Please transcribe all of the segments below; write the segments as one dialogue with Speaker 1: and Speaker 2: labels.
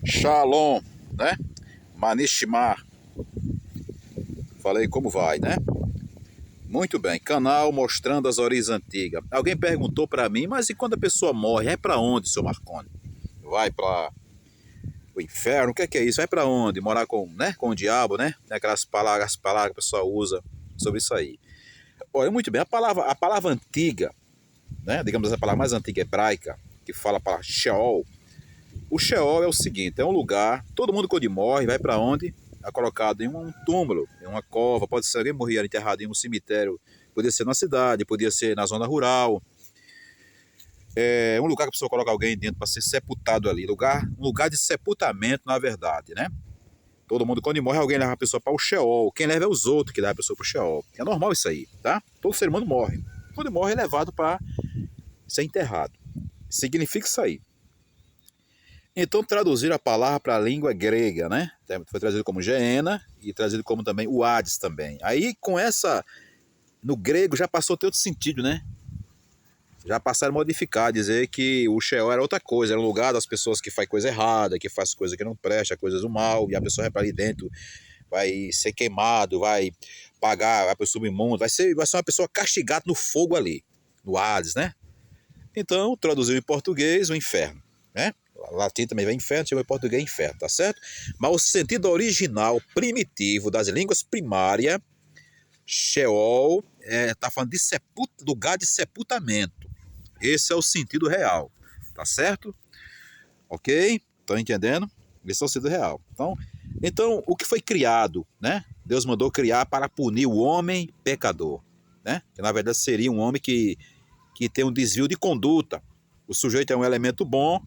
Speaker 1: Shalom, né? Manishma. Falei como vai, né? Muito bem. Canal mostrando as origens antigas. Alguém perguntou para mim, mas e quando a pessoa morre, vai para onde, seu Marconi? Vai para o inferno? O que é isso? Vai para onde? Morar com, né? Com o diabo, né? Tem aquelas palavras que a pessoa usa sobre isso aí. Olha, muito bem. A palavra antiga, né? Digamos a palavra mais antiga hebraica, que fala a palavra Sheol. O Sheol é o seguinte, é um lugar, todo mundo quando morre vai para onde? É colocado em um túmulo, em uma cova, pode ser alguém morrer enterrado em um cemitério, podia ser na cidade, podia ser na zona rural. É um lugar que a pessoa coloca alguém dentro para ser sepultado ali, um lugar de sepultamento na verdade, né? Todo mundo quando morre alguém leva a pessoa para o Sheol, quem leva é os outros que levam a pessoa para o Sheol. É normal isso aí, tá? Todo ser humano morre. Quando morre é levado para ser enterrado. Significa isso aí. Então traduziram a palavra para a língua grega, né? Foi traduzido como Geena e traduzido como também o Hades também. Aí com essa, no grego já passou a ter outro sentido, né? Já passaram a modificar, dizer que o Sheol era outra coisa, era um lugar das pessoas que faz coisa errada, que faz coisa que não presta, coisas do mal, e a pessoa vai para ali dentro, vai ser queimado, vai pagar, vai para o submundo, vai ser uma pessoa castigada no fogo ali, no Hades, né? Então traduziu em português o inferno, né? Latim também vem inferno, chama em português inferno, tá certo? Mas o sentido original, primitivo, das línguas primárias, Sheol, tá falando de lugar de sepultamento. Esse é o sentido real, tá certo? Ok? Estão entendendo? Esse é o sentido real. Então, o que foi criado, né? Deus mandou criar para punir o homem pecador, né? Que na verdade seria um homem que tem um desvio de conduta. O sujeito é um elemento bom,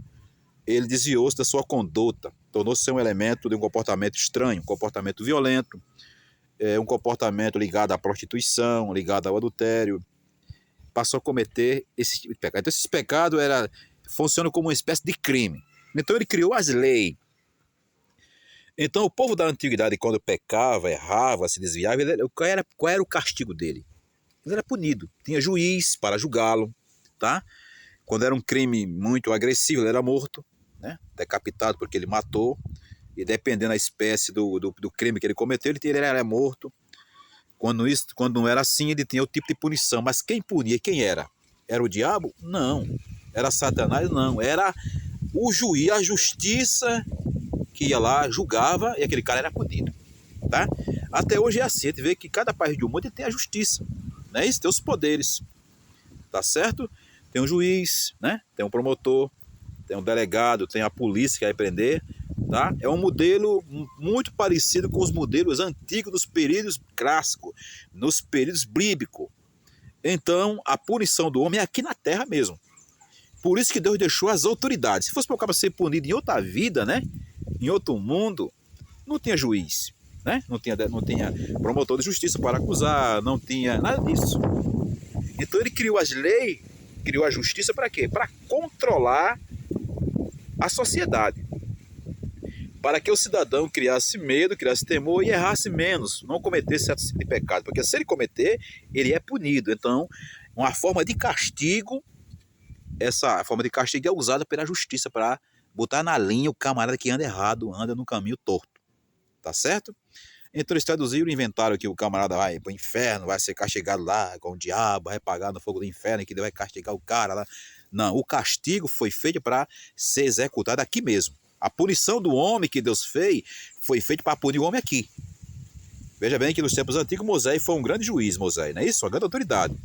Speaker 1: ele desviou-se da sua conduta, tornou-se um elemento de um comportamento estranho, um comportamento violento, um comportamento ligado à prostituição, ligado ao adultério, passou a cometer esse tipo de pecado. Então, esse pecado funciona como uma espécie de crime. Então, ele criou as leis. Então, o povo da antiguidade, quando pecava, errava, se desviava, qual era o castigo dele? Ele era punido. Tinha juiz para julgá-lo, tá? Quando era um crime muito agressivo, ele era morto, né? Decapitado porque ele matou, e dependendo da espécie do crime que ele cometeu, ele era morto. Quando não era assim, ele tinha o tipo de punição. Mas quem punia, quem era? Era o diabo? Não. Era Satanás? Não. Era o juiz, a justiça que ia lá, julgava, e aquele cara era punido, tá? Até hoje é assim, a gente vê que cada país do mundo tem a justiça, né? Isso, tem os poderes, tá certo? Tem um juiz, né? Tem um promotor, tem um delegado, tem a polícia que vai prender, tá? É um modelo muito parecido com os modelos antigos dos períodos clássicos, nos períodos bíblicos. Então, a punição do homem é aqui na terra mesmo. Por isso que Deus deixou as autoridades. Se fosse para o cara ser punido em outra vida, né? Em outro mundo, não tinha juiz, né? Não tinha promotor de justiça para acusar, não tinha nada disso. Então ele criou as leis, criou a justiça para quê? Para controlar a sociedade. Para que o cidadão criasse medo, criasse temor e errasse menos, não cometesse certo tipo de pecado. Porque se ele cometer, ele é punido. Então, uma forma de castigo, essa forma de castigo é usada pela justiça para botar na linha o camarada que anda errado, anda no caminho torto. Tá certo? Então eles traduziram e inventaram que o camarada vai para o inferno, vai ser castigado lá com o diabo, vai pagar no fogo do inferno, que Deus vai castigar o cara lá. Não, o castigo foi feito para ser executado aqui mesmo. A punição do homem que Deus fez foi feita para punir o homem aqui. Veja bem que nos tempos antigos Moisés foi um grande juiz, Moisés, não é isso? Uma grande autoridade.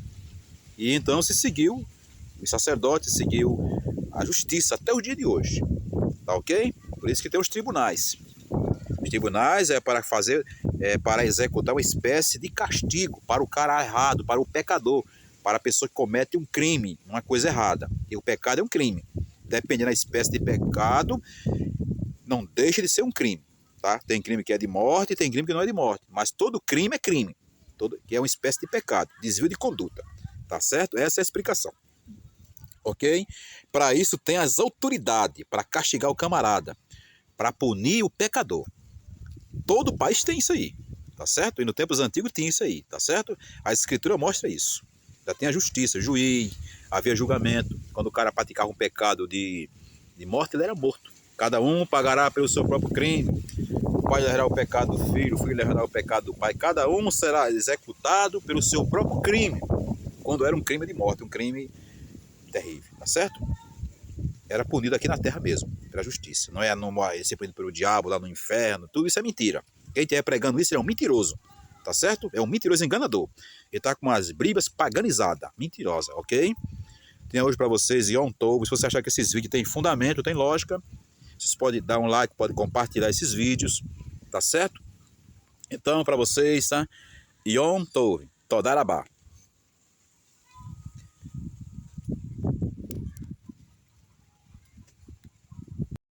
Speaker 1: E então se seguiu, os sacerdotes seguiu a justiça até o dia de hoje. Tá ok? Por isso que tem os tribunais. Os tribunais para executar uma espécie de castigo para o cara errado, para o pecador, para a pessoa que comete um crime, uma coisa errada. E o pecado é um crime. Dependendo da espécie de pecado, não deixa de ser um crime. Tá? Tem crime que é de morte, tem crime que não é de morte. Mas todo crime é crime. Que é uma espécie de pecado, desvio de conduta. Tá certo? Essa é a explicação. Ok? Para isso tem as autoridades, para castigar o camarada, para punir o pecador. Todo país tem isso aí, tá certo? E no tempos antigos tinha isso aí, tá certo? A escritura mostra isso. Já tem a justiça, juiz, havia julgamento. Quando o cara praticava um pecado de morte, ele era morto. Cada um pagará pelo seu próprio crime. O pai levará o pecado do filho, o filho levará o pecado do pai. Cada um será executado pelo seu próprio crime. Quando era um crime de morte, um crime terrível, tá certo? Era punido aqui na terra mesmo, pela justiça. Não é ser punido pelo diabo lá no inferno, tudo isso é mentira. Quem estiver pregando isso, ele é um mentiroso, tá certo? É um mentiroso enganador. Ele está com as bribas paganizadas, mentirosa, ok? Tenho hoje para vocês Yom Tov. Se você achar que esses vídeos têm fundamento, tem lógica, vocês podem dar um like, podem compartilhar esses vídeos, tá certo? Então, para vocês, tá? Yom Tov, Todarabá.